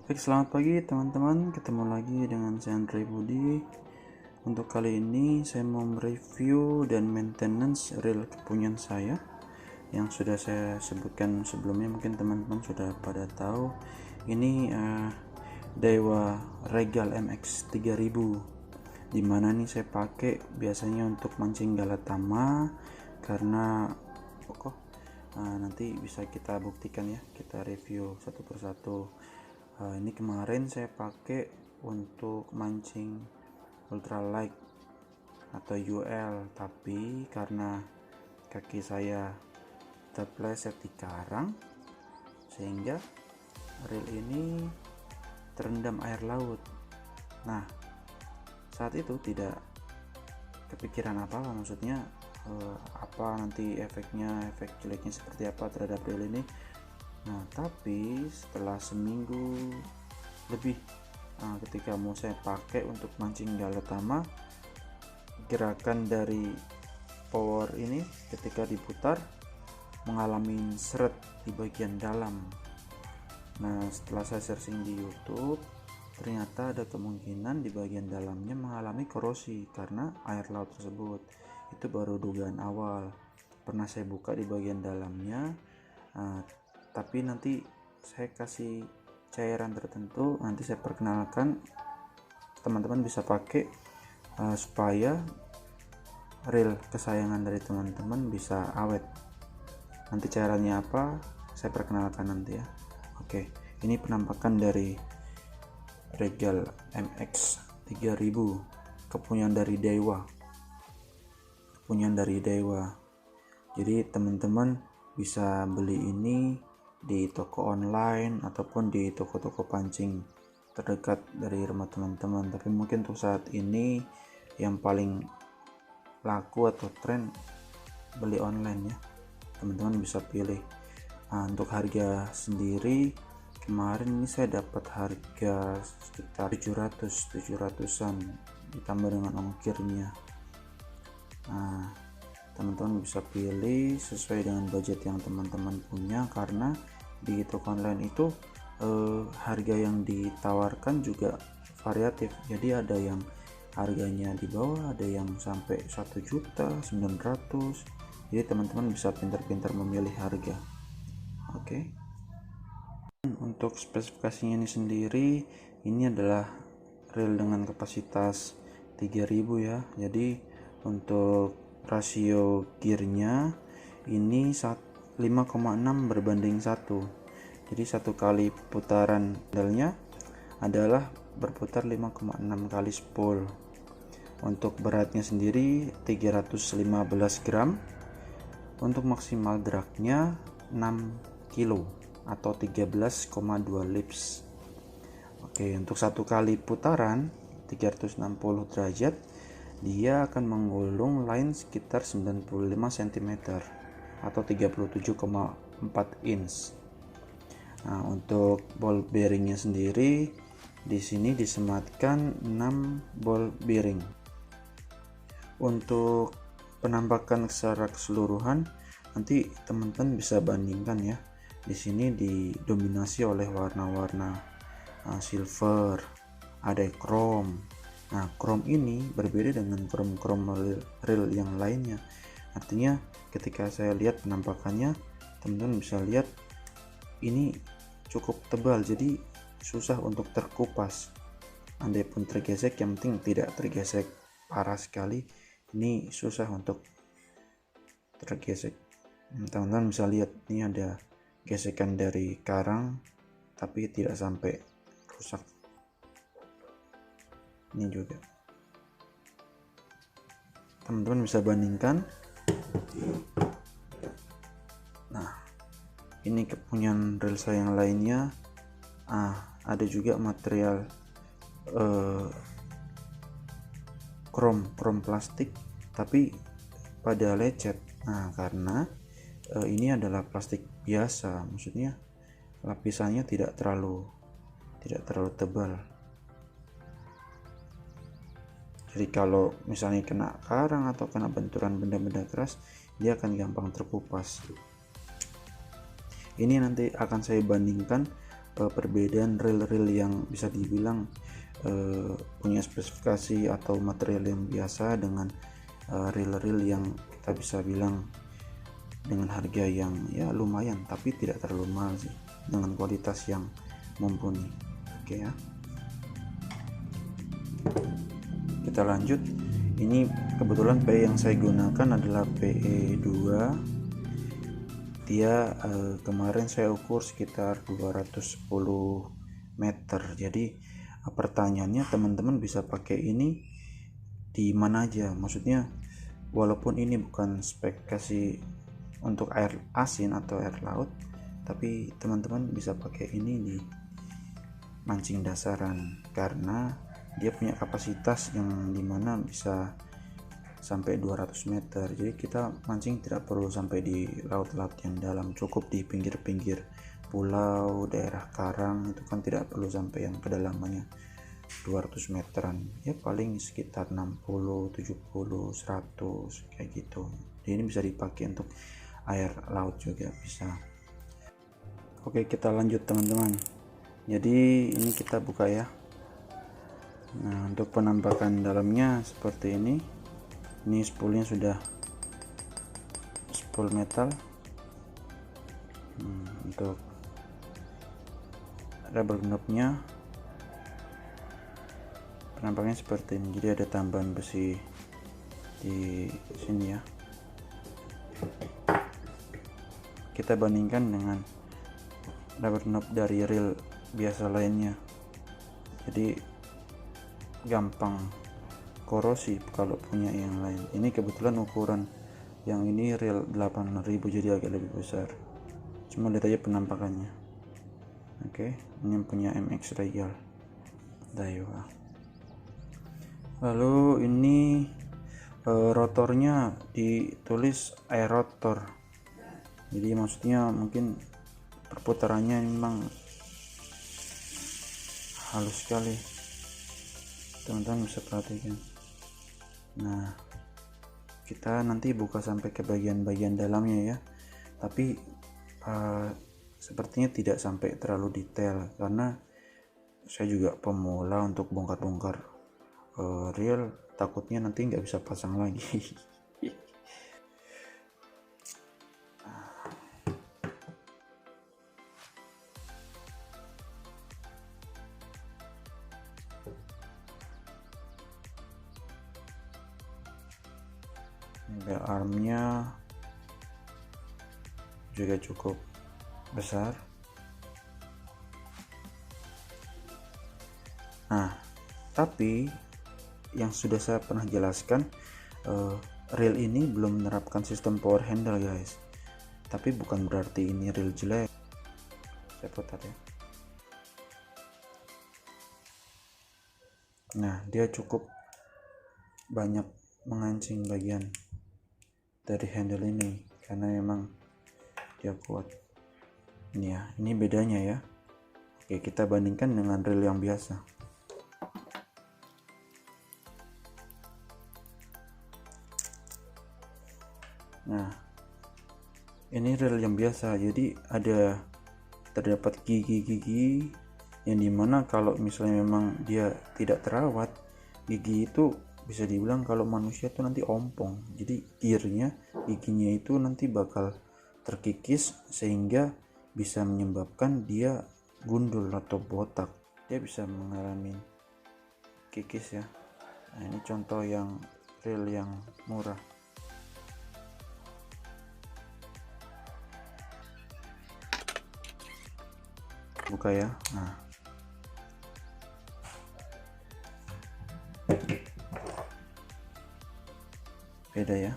Baik, selamat pagi teman-teman. Ketemu lagi dengan saya Andre Budi. Untuk kali ini saya mau mereview dan maintenance reel kepunyaan saya yang sudah saya sebutkan sebelumnya. Mungkin teman-teman sudah pada tahu. Ini Daiwa Regal MX 3000, dimana nih saya pakai biasanya untuk mancing galatama, karena nanti bisa kita buktikan ya, kita review satu persatu. Ini kemarin saya pakai untuk mancing ultralight atau UL, tapi karena kaki saya terpleset di karang sehingga reel ini terendam air laut. Nah, saat itu tidak kepikiran apa-apa, maksudnya apa nanti efek jeleknya seperti apa terhadap reel ini. Nah, tapi setelah seminggu lebih, ketika mau saya pakai untuk mancing galatama, gerakan dari power ini ketika diputar mengalami seret di bagian dalam. Nah, setelah saya searching di YouTube, ternyata ada kemungkinan di bagian dalamnya mengalami korosi karena air laut tersebut. Itu baru dugaan awal. Pernah saya buka di bagian dalamnya, tapi nanti saya kasih cairan tertentu, nanti saya perkenalkan, teman-teman bisa pakai supaya reel kesayangan dari teman-teman bisa awet. Nanti cairannya apa saya perkenalkan nanti ya. Oke, ini penampakan dari Regal MX 3000 kepunyaan dari Daiwa. Jadi teman-teman bisa beli ini di toko online ataupun di toko-toko pancing terdekat dari rumah teman-teman. Tapi mungkin untuk saat ini yang paling laku atau tren beli online ya. Teman-teman bisa pilih. Untuk harga sendiri kemarin ini saya dapat harga sekitar 700-an ditambah dengan ongkirnya. Teman-teman bisa pilih sesuai dengan budget yang teman-teman punya, karena di toko online itu harga yang ditawarkan juga variatif. Jadi ada yang harganya di bawah, ada yang sampai 1.900.000. Jadi teman-teman bisa pintar-pintar memilih harga. Oke. Untuk spesifikasinya ini sendiri, ini adalah reel dengan kapasitas 3000 ya. Jadi untuk rasio gearnya ini 5,6 berbanding 1. Jadi satu kali putaran pedalnya adalah berputar 5,6 kali spool. Untuk beratnya sendiri 315 gram. Untuk maksimal dragnya 6 kilo atau 13,2 lips. Oke, untuk satu kali putaran 360 derajat dia akan menggulung line sekitar 95 cm atau 37,4 inch. Nah, untuk ball bearingnya sendiri di sini disematkan 6 ball bearing. Untuk penampakan secara keseluruhan nanti teman-teman bisa bandingkan ya. Di sini didominasi oleh warna-warna silver, ada chrome. Nah, chrome ini berbeda dengan chrome reel yang lainnya. Artinya ketika saya lihat penampakannya, teman-teman bisa lihat ini cukup tebal, jadi susah untuk terkupas. Andai pun tergesek, yang penting tidak tergesek parah sekali. Ini susah untuk tergesek. Teman-teman bisa lihat ini ada gesekan dari karang, tapi tidak sampai rusak. Ini juga teman-teman bisa bandingkan. Nah, ini kepunyaan reel saya yang lainnya. Ada juga material chrome plastik, tapi pada lecet. Nah, karena ini adalah plastik biasa, maksudnya lapisannya tidak terlalu tebal. Jadi kalau misalnya kena karang atau kena benturan benda-benda keras, dia akan gampang terkupas. Ini nanti akan saya bandingkan perbedaan reel-reel yang bisa dibilang punya spesifikasi atau material yang biasa dengan reel-reel yang kita bisa bilang dengan harga yang ya lumayan tapi tidak terlalu mahal sih, dengan kualitas yang mumpuni. Oke ya, kita lanjut. Ini kebetulan PE yang saya gunakan adalah PE2. Dia kemarin saya ukur sekitar 210 meter. Jadi pertanyaannya, teman-teman bisa pakai ini di mana aja. Maksudnya walaupun ini bukan spek kasih untuk air asin atau air laut, tapi teman-teman bisa pakai ini di mancing dasaran karena dia punya kapasitas yang dimana bisa sampai 200 meter. Jadi kita mancing tidak perlu sampai di laut-laut yang dalam, cukup di pinggir-pinggir pulau, daerah karang, itu kan tidak perlu sampai yang kedalamannya 200 meteran, ya paling sekitar 60, 70, 100 kayak gitu. Jadi ini bisa dipakai untuk air laut juga bisa. Oke, kita lanjut teman-teman. Jadi ini kita buka ya. Nah, untuk penampakan dalamnya seperti ini. Ini spoolnya sudah spool metal. Untuk rubber knobnya penampaknya seperti ini. Jadi ada tambahan besi di sini ya. Kita bandingkan dengan rubber knob dari reel biasa lainnya. Jadi gampang korosi kalau punya yang lain. Ini kebetulan ukuran yang ini reel 8000, jadi agak lebih besar. Cuma lihat aja penampakannya. Oke, ini punya MX Royal Daiwa. Lalu ini rotornya ditulis air rotor. Jadi maksudnya mungkin perputarannya memang halus sekali. Teman-teman bisa perhatikan. Nah, kita nanti buka sampai ke bagian-bagian dalamnya ya. Tapi sepertinya tidak sampai terlalu detail karena saya juga pemula untuk bongkar-bongkar reel, takutnya nanti nggak bisa pasang lagi. Bel armnya juga cukup besar. Nah, tapi yang sudah saya pernah jelaskan, reel ini belum menerapkan sistem power handle guys. Tapi bukan berarti ini reel jelek. Saya putar ya. Nah, dia cukup banyak mengancing bagian dari handle ini karena memang dia kuat. Ini ya, ini bedanya ya. Oke, kita bandingkan dengan reel yang biasa. Nah, ini reel yang biasa, jadi terdapat gigi-gigi yang dimana kalau misalnya memang dia tidak terawat, gigi itu bisa dibilang kalau manusia tuh nanti ompong. Jadi giginya itu nanti bakal terkikis sehingga bisa menyebabkan dia gundul atau botak. Dia bisa mengalami kikis ya. Nah, ini contoh yang reel yang murah. Buka ya. Nah, beda ya.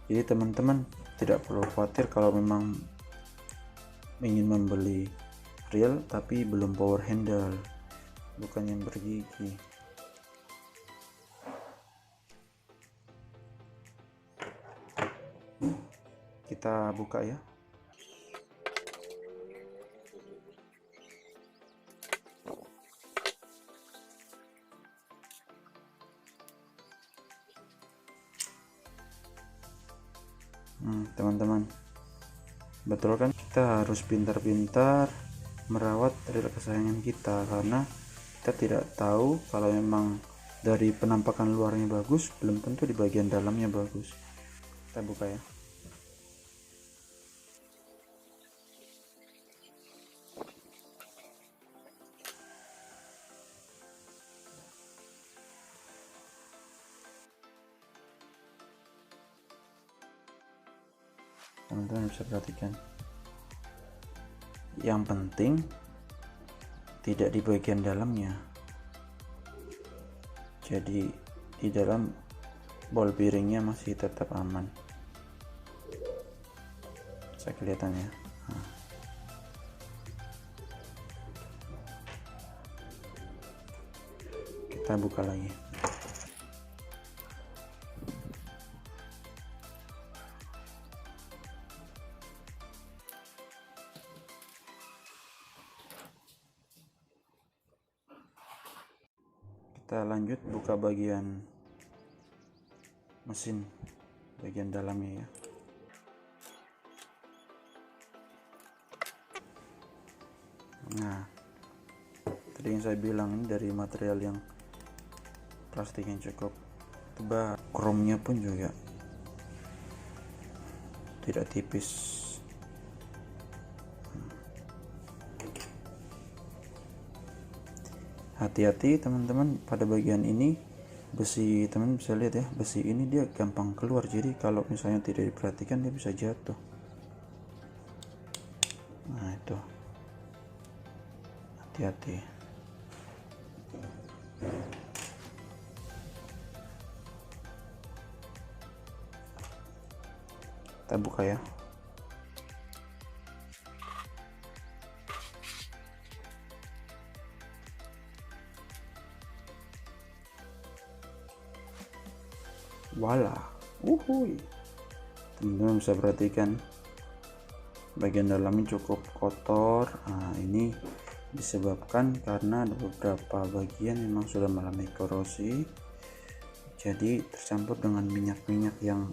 Jadi teman-teman tidak perlu khawatir kalau memang ingin membeli reel tapi belum power handle, bukan yang bergigi. Kita buka ya. Teman-teman, betul kan, kita harus pintar-pintar merawat reel kesayangan kita, karena kita tidak tahu kalau memang dari penampakan luarnya bagus, belum tentu di bagian dalamnya bagus. Kita buka ya. Teman-teman bisa perhatikan, yang penting tidak di bagian dalamnya, jadi di dalam ball bearingnya masih tetap aman. Bisa kelihatan ya. Kita buka lagi. Kita lanjut buka bagian mesin, bagian dalamnya ya. Nah, tadi yang saya bilang, ini dari material yang plastik yang cukup tebal, kromnya pun juga tidak tipis. Hati-hati teman-teman, pada bagian ini besi, teman bisa lihat ya, besi ini dia gampang keluar, jadi kalau misalnya tidak diperhatikan dia bisa jatuh. Nah itu, hati-hati. Kita buka ya. Wala, teman-teman bisa perhatikan bagian dalamnya cukup kotor. Nah, ini disebabkan karena ada beberapa bagian memang sudah mengalami korosi, jadi tercampur dengan minyak-minyak yang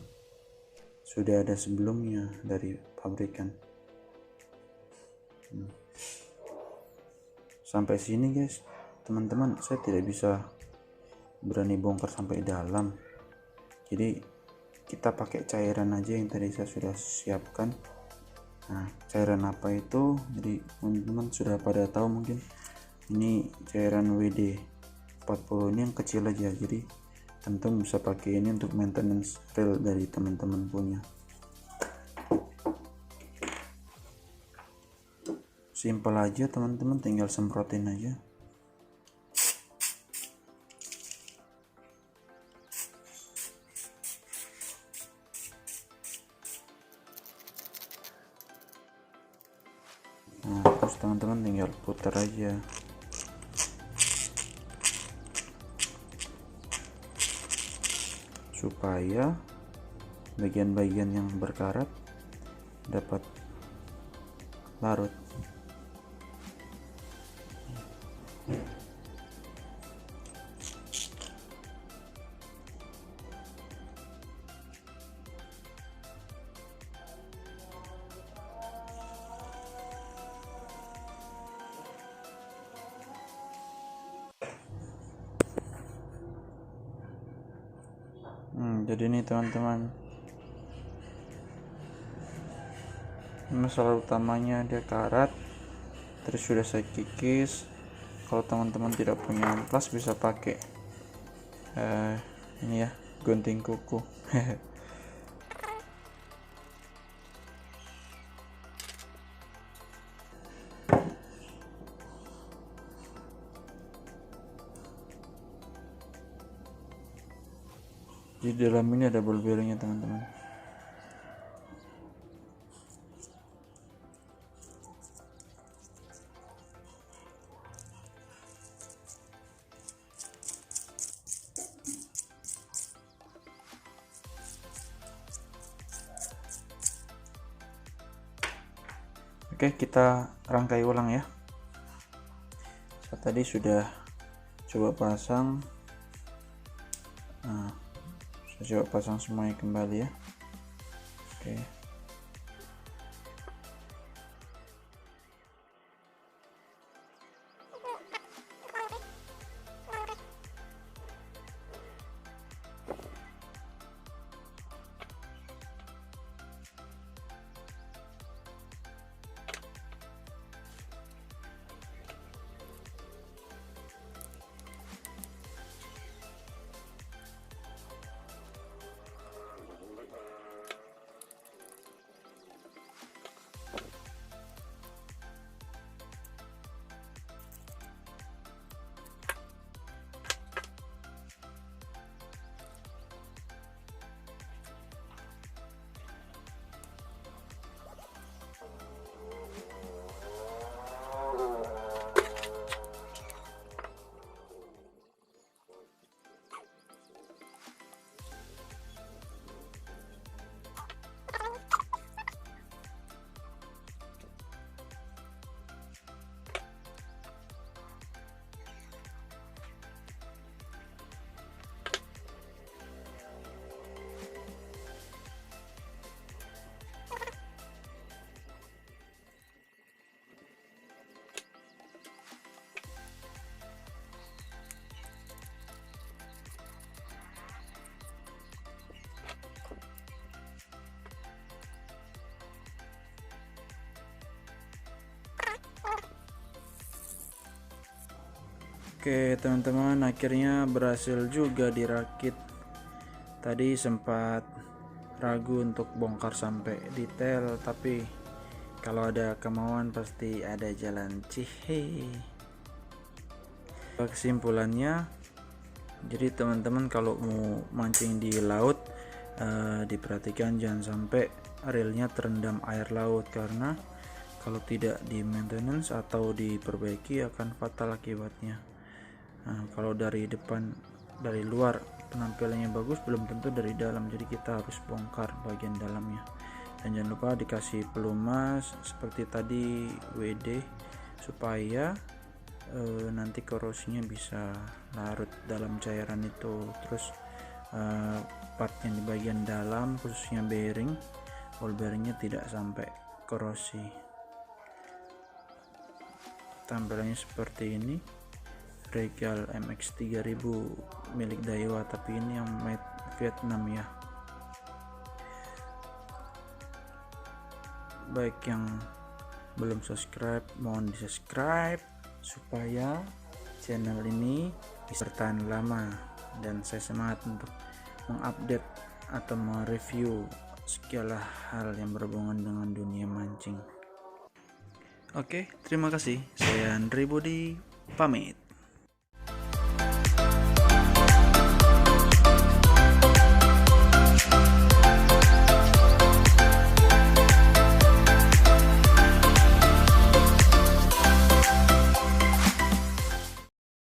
sudah ada sebelumnya dari pabrikan. Sampai sini guys teman-teman, saya tidak bisa berani bongkar sampai dalam, jadi kita pakai cairan aja yang tadi saya sudah siapkan. Nah, cairan apa itu? Jadi teman-teman sudah pada tahu mungkin, ini cairan WD 40, ini yang kecil aja, jadi teman-teman bisa pakai ini untuk maintenance reel dari teman-teman punya. Simpel aja teman-teman, tinggal semprotin aja. Nah, terus teman-teman tinggal putar aja. Supaya bagian-bagian yang berkarat dapat larut. Jadi ini teman-teman, masalah utamanya dia karat, terus sudah saya kikis. Kalau teman-teman tidak punya amplas bisa pakai ini ya, gunting kuku. Di dalam ini ada ball bearingnya teman-teman. Oke, kita rangkai ulang ya. Saya tadi sudah coba pasang. Nah, saya coba pasang semuanya kembali ya. Oke. Oke teman-teman, akhirnya berhasil juga dirakit. Tadi sempat ragu untuk bongkar sampai detail, tapi kalau ada kemauan pasti ada jalan. Cihe. Kesimpulannya, jadi teman-teman kalau mau mancing di laut, diperhatikan jangan sampai reelnya terendam air laut, karena kalau tidak di maintenance atau diperbaiki akan fatal akibatnya. Nah, kalau dari depan, dari luar penampilannya bagus, belum tentu dari dalam, jadi kita harus bongkar bagian dalamnya. Dan jangan lupa dikasih pelumas seperti tadi WD, supaya nanti korosinya bisa larut dalam cairan itu. Terus part yang di bagian dalam, khususnya bearing, ball bearingnya tidak sampai korosi. Tampilannya seperti ini. Regal MX 3000 milik Daiwa, tapi ini yang made Vietnam ya. Baik yang belum subscribe, mohon di subscribe supaya channel ini bisa bertahan lama, dan saya semangat untuk mengupdate atau mereview segala hal yang berhubungan dengan dunia mancing. Oke, terima kasih. Saya Andri Budi pamit.